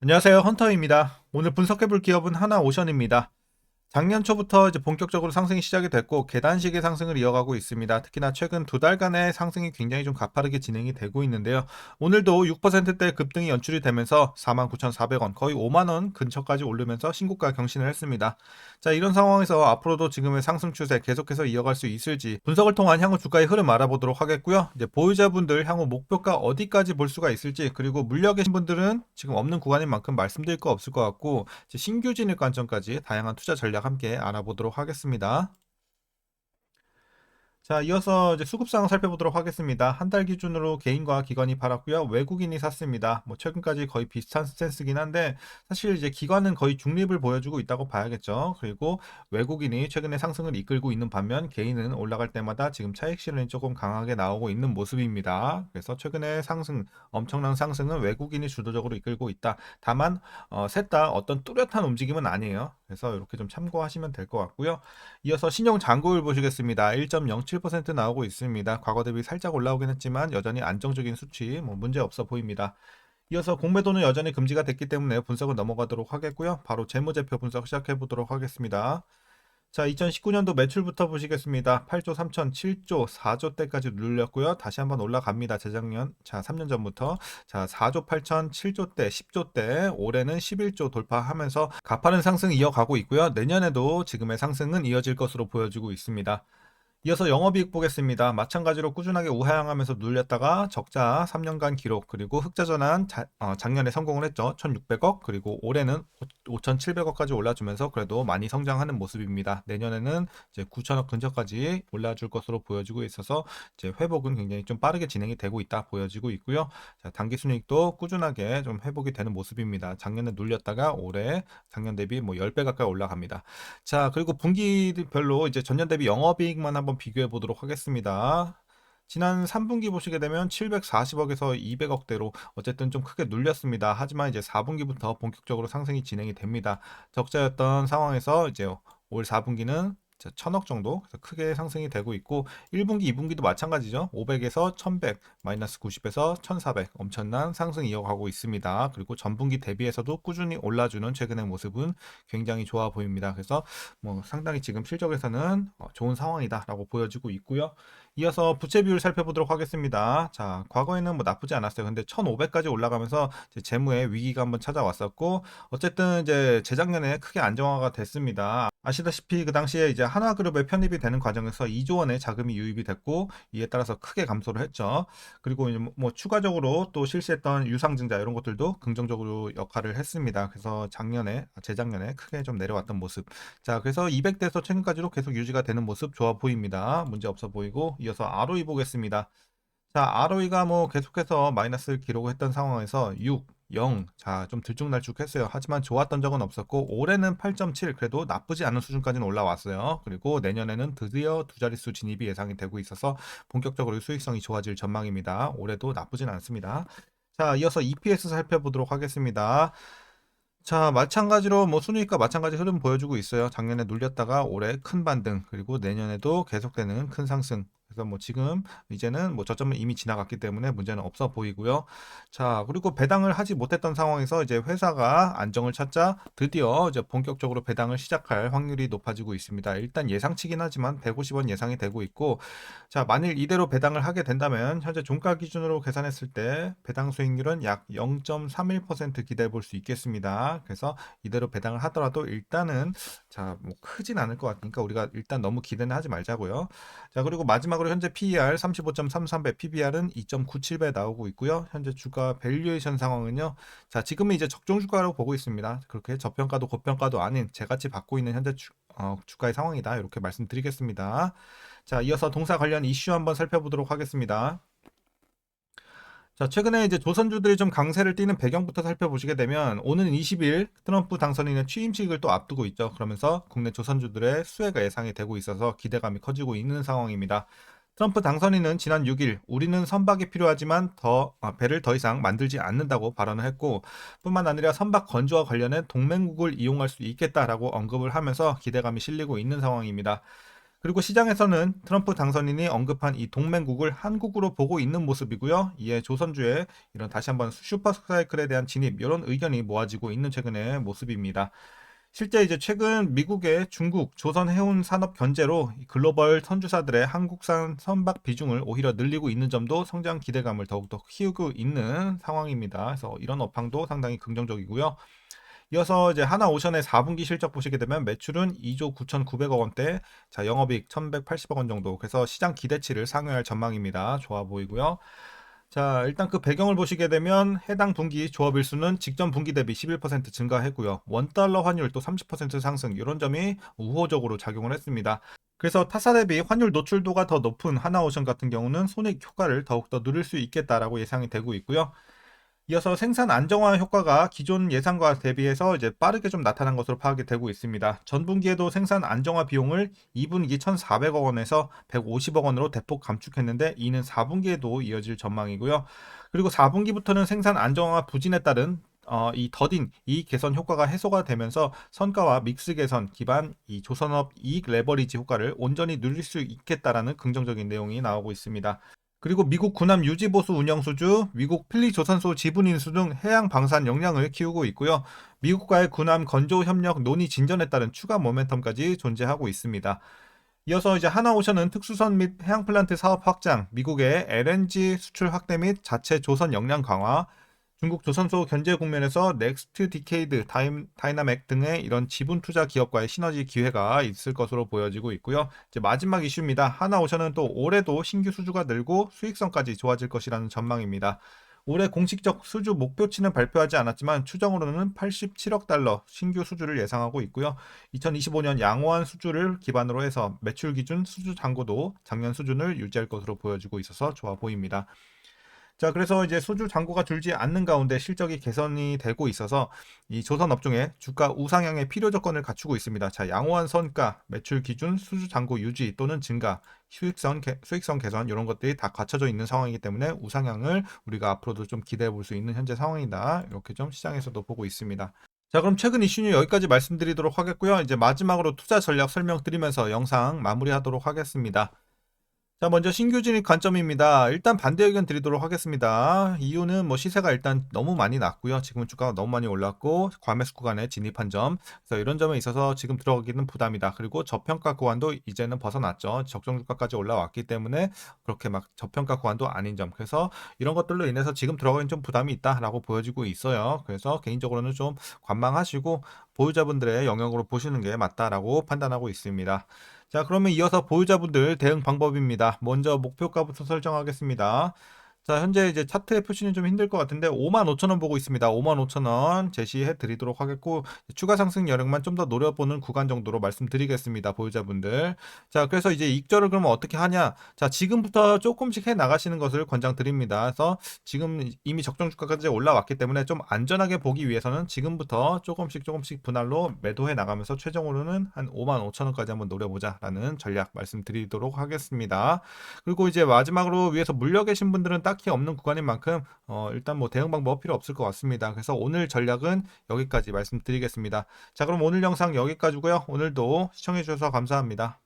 안녕하세요. 헌터입니다. 오늘 분석해볼 기업은 하나오션입니다. 작년 초부터 이제 본격적으로 상승이 시작이 됐고 계단식의 상승을 이어가고 있습니다. 특히나 최근 두 달간의 상승이 굉장히 좀 가파르게 진행이 되고 있는데요. 오늘도 6%대 급등이 연출이 되면서 49,400원, 거의 5만 원 근처까지 오르면서 신고가 경신을 했습니다. 자, 이런 상황에서 앞으로도 지금의 상승 추세 계속해서 이어갈 수 있을지 분석을 통한 향후 주가의 흐름 알아보도록 하겠고요. 이제 보유자분들 향후 목표가 어디까지 볼 수가 있을지, 그리고 물려 계신 분들은 지금 없는 구간인 만큼 말씀드릴 거 없을 것 같고, 이제 신규 진입 관점까지 다양한 투자 전략 함께 알아보도록 하겠습니다. 자, 이어서 이제 수급 상황 살펴보도록 하겠습니다. 한 달 기준으로 개인과 기관이 팔았고요. 외국인이 샀습니다. 뭐 최근까지 거의 비슷한 스탠스긴 한데 사실 이제 기관은 거의 중립을 보여주고 있다고 봐야겠죠. 그리고 외국인이 최근에 상승을 이끌고 있는 반면 개인은 올라갈 때마다 지금 차익 실현이 조금 강하게 나오고 있는 모습입니다. 그래서 최근에 상승, 엄청난 상승은 외국인이 주도적으로 이끌고 있다. 다만 셋 다 어떤 뚜렷한 움직임은 아니에요. 그래서 이렇게 좀 참고하시면 될 것 같고요. 이어서 신용 잔고율 보시겠습니다. 1.07% 나오고 있습니다. 과거 대비 살짝 올라오긴 했지만 여전히 안정적인 수치, 뭐 문제 없어 보입니다. 이어서 공매도는 여전히 금지가 됐기 때문에 분석을 넘어가도록 하겠고요. 바로 재무제표 분석 시작해 보도록 하겠습니다. 자, 2019년도 매출부터 보시겠습니다. 8조 3천, 7조, 4조 대까지 눌렸고요. 다시 한번 올라갑니다. 재작년, 자, 3년 전부터. 자, 4조 8천, 7조 대, 10조 대, 올해는 11조 돌파하면서 가파른 상승 이어가고 있고요. 내년에도 지금의 상승은 이어질 것으로 보여지고 있습니다. 이어서 영업이익 보겠습니다. 마찬가지로 꾸준하게 우하향하면서 눌렸다가 적자 3년간 기록, 그리고 흑자 전환 작년에 성공을 했죠. 1,600억, 그리고 올해는 5,700억까지 올라주면서 그래도 많이 성장하는 모습입니다. 내년에는 이제 9천억 근처까지 올라줄 것으로 보여지고 있어서 이제 회복은 굉장히 좀 빠르게 진행이 되고 있다 보여지고 있고요. 자, 당기순이익도 꾸준하게 좀 회복이 되는 모습입니다. 작년에 눌렸다가 올해 작년 대비 뭐 10배 가까이 올라갑니다. 자, 그리고 분기별로 이제 전년 대비 영업이익만 한번 비교해 보도록 하겠습니다. 지난 3분기 보시게 되면 740억에서 200억대로 어쨌든 좀 크게 눌렸습니다. 하지만 이제 4분기부터 본격적으로 상승이 진행이 됩니다. 적자였던 상황에서 이제 올 4분기는 1000억 정도 그래서 크게 상승이 되고 있고, 1분기, 2분기도 마찬가지죠. 500에서 1100, 마이너스 90에서 1400 엄청난 상승 이어가고 있습니다. 그리고 전분기 대비해서도 꾸준히 올라주는 최근의 모습은 굉장히 좋아 보입니다. 그래서 뭐 상당히 지금 실적에서는 좋은 상황이다라고 보여지고 있고요. 이어서 부채 비율 살펴보도록 하겠습니다. 자, 과거에는 뭐 나쁘지 않았어요. 근데 1,500까지 올라가면서 재무에 위기가 한번 찾아왔었고, 어쨌든 이제 재작년에 크게 안정화가 됐습니다. 아시다시피 그 당시에 이제 한화그룹에 편입이 되는 과정에서 2조 원의 자금이 유입이 됐고, 이에 따라서 크게 감소를 했죠. 그리고 이제 뭐 추가적으로 또 실시했던 유상증자 이런 것들도 긍정적으로 역할을 했습니다. 그래서 재작년에 크게 좀 내려왔던 모습. 자, 그래서 200대에서 최근까지도 계속 유지가 되는 모습 좋아 보입니다. 문제 없어 보이고, 이어서 ROE 보겠습니다. 자, ROE가 뭐 계속해서 마이너스를 기록했던 상황에서 6, 0, 자, 좀 들쭉날쭉했어요. 하지만 좋았던 적은 없었고, 올해는 8.7, 그래도 나쁘지 않은 수준까지는 올라왔어요. 그리고 내년에는 드디어 두 자릿수 진입이 예상이 되고 있어서 본격적으로 수익성이 좋아질 전망입니다. 올해도 나쁘진 않습니다. 자, 이어서 EPS 살펴보도록 하겠습니다. 자, 마찬가지로 뭐 순이익과 마찬가지 흐름 보여주고 있어요. 작년에 눌렸다가 올해 큰 반등, 그리고 내년에도 계속되는 큰 상승. 그래서 뭐 지금 이제는 뭐 저점은 이미 지나갔기 때문에 문제는 없어 보이고요. 자, 그리고 배당을 하지 못했던 상황에서 이제 회사가 안정을 찾자 드디어 이제 본격적으로 배당을 시작할 확률이 높아지고 있습니다. 일단 예상치긴 하지만 150원 예상이 되고 있고, 자, 만일 이대로 배당을 하게 된다면 현재 종가 기준으로 계산했을 때 배당 수익률은 약 0.31% 기대해 볼 수 있겠습니다. 그래서 이대로 배당을 하더라도 일단은 자, 뭐 크진 않을 것 같으니까 우리가 일단 너무 기대는 하지 말자고요. 자, 그리고 마지막으로 현재 PER 35.33배, PBR은 2.97배 나오고 있고요. 현재 주가 밸류에이션 상황은요. 자, 지금은 이제 적정 주가로 보고 있습니다. 그렇게 저평가도 고평가도 아닌 제같이 받고 있는 현재 주가의 상황이다. 이렇게 말씀드리겠습니다. 자, 이어서 동사 관련 이슈 한번 살펴보도록 하겠습니다. 자, 최근에 이제 조선주들이 좀 강세를 띠는 배경부터 살펴보시게 되면 오는 20일 트럼프 당선인의 취임식을 또 앞두고 있죠. 그러면서 국내 조선주들의 수혜가 예상이 되고 있어서 기대감이 커지고 있는 상황입니다. 트럼프 당선인은 지난 6일 우리는 선박이 필요하지만 배를 더 이상 만들지 않는다고 발언을 했고, 뿐만 아니라 선박 건조와 관련해 동맹국을 이용할 수 있겠다라고 언급을 하면서 기대감이 실리고 있는 상황입니다. 그리고 시장에서는 트럼프 당선인이 언급한 이 동맹국을 한국으로 보고 있는 모습이고요. 이에 조선주의 이런 다시 한번 슈퍼사이클에 대한 진입 이런 의견이 모아지고 있는 최근의 모습입니다. 실제 이제 최근 미국의 중국, 조선 해운 산업 견제로 글로벌 선주사들의 한국산 선박 비중을 오히려 늘리고 있는 점도 성장 기대감을 더욱더 키우고 있는 상황입니다. 그래서 이런 업황도 상당히 긍정적이고요. 이어서 이제 하나오션의 4분기 실적 보시게 되면 매출은 2조 9,900억 원대, 자 영업이익 1,180억 원 정도. 그래서 시장 기대치를 상회할 전망입니다. 좋아 보이고요. 자, 일단 그 배경을 보시게 되면 해당 분기 조업 일수는 직전 분기 대비 11% 증가했고요. 원달러 환율 또 30% 상승, 이런 점이 우호적으로 작용을 했습니다. 그래서 타사 대비 환율 노출도가 더 높은 하나오션 같은 경우는 손익 효과를 더욱더 누릴 수 있겠다라고 예상이 되고 있고요. 이어서 생산 안정화 효과가 기존 예상과 대비해서 이제 빠르게 좀 나타난 것으로 파악이 되고 있습니다. 전분기에도 생산 안정화 비용을 2분기 1,400억 원에서 150억 원으로 대폭 감축했는데 이는 4분기에도 이어질 전망이고요. 그리고 4분기부터는 생산 안정화 부진에 따른 이 더딘 이익 개선 효과가 해소가 되면서 선가와 믹스 개선 기반 이 조선업 이익 레버리지 효과를 온전히 누릴 수 있겠다라는 긍정적인 내용이 나오고 있습니다. 그리고 미국 군함 유지보수 운영수주, 미국 필리조선소 지분인수 등 해양 방산 역량을 키우고 있고요. 미국과의 군함 건조 협력 논의 진전에 따른 추가 모멘텀까지 존재하고 있습니다. 이어서 이제 하나오션은 특수선 및 해양 플란트 사업 확장, 미국의 LNG 수출 확대 및 자체 조선 역량 강화, 중국 조선소 견제 국면에서 넥스트 디케이드, 다이나맥 등의 이런 지분 투자 기업과의 시너지 기회가 있을 것으로 보여지고 있고요. 이제 마지막 이슈입니다. 하나오션은 또 올해도 신규 수주가 늘고 수익성까지 좋아질 것이라는 전망입니다. 올해 공식적 수주 목표치는 발표하지 않았지만 추정으로는 87억 달러 신규 수주를 예상하고 있고요. 2025년 양호한 수주를 기반으로 해서 매출 기준 수주 잔고도 작년 수준을 유지할 것으로 보여지고 있어서 좋아 보입니다. 자, 그래서 이제 수주 잔고가 줄지 않는 가운데 실적이 개선이 되고 있어서 이 조선 업종의 주가 우상향의 필요 조건을 갖추고 있습니다. 자, 양호한 선가, 매출 기준, 수주 잔고 유지 또는 증가, 수익성 개선 이런 것들이 다 갖춰져 있는 상황이기 때문에 우상향을 우리가 앞으로도 좀 기대해 볼 수 있는 현재 상황이다. 이렇게 좀 시장에서도 보고 있습니다. 자, 그럼 최근 이슈는 여기까지 말씀드리도록 하겠고요. 이제 마지막으로 투자 전략 설명드리면서 영상 마무리하도록 하겠습니다. 자, 먼저 신규 진입 관점입니다. 일단 반대 의견 드리도록 하겠습니다. 이유는 뭐 시세가 일단 너무 많이 났고요. 지금 주가가 너무 많이 올랐고 과매수 구간에 진입한 점. 그래서 이런 점에 있어서 지금 들어가기는 부담이다. 그리고 저평가 구간도 이제는 벗어났죠. 적정 주가까지 올라왔기 때문에 그렇게 막 저평가 구간도 아닌 점. 그래서 이런 것들로 인해서 지금 들어가기는 좀 부담이 있다라고 보여지고 있어요. 그래서 개인적으로는 좀 관망하시고 보유자분들의 영역으로 보시는 게 맞다라고 판단하고 있습니다. 자, 그러면 이어서 보유자분들 대응 방법입니다. 먼저 목표가부터 설정하겠습니다. 자, 현재 이제 차트의 표시는 좀 힘들 것 같은데 55,000원 보고 있습니다. 55,000원 제시해 드리도록 하겠고 추가 상승 여력만 좀 더 노려보는 구간 정도로 말씀드리겠습니다. 보유자분들. 자, 그래서 이제 익절을 그러면 어떻게 하냐? 자, 지금부터 조금씩 해 나가시는 것을 권장드립니다. 그래서 지금 이미 적정 주가까지 올라왔기 때문에 좀 안전하게 보기 위해서는 지금부터 조금씩 분할로 매도해 나가면서 최종으로는 한 55,000원까지 한번 노려보자라는 전략 말씀드리도록 하겠습니다. 그리고 이제 마지막으로 위에서 물려 계신 분들은 딱히 없는 구간인 만큼 일단 뭐 대응 방법 필요 없을 것 같습니다. 그래서 오늘 전략은 여기까지 말씀드리겠습니다. 자, 그럼 오늘 영상 여기까지고요. 오늘도 시청해 주셔서 감사합니다.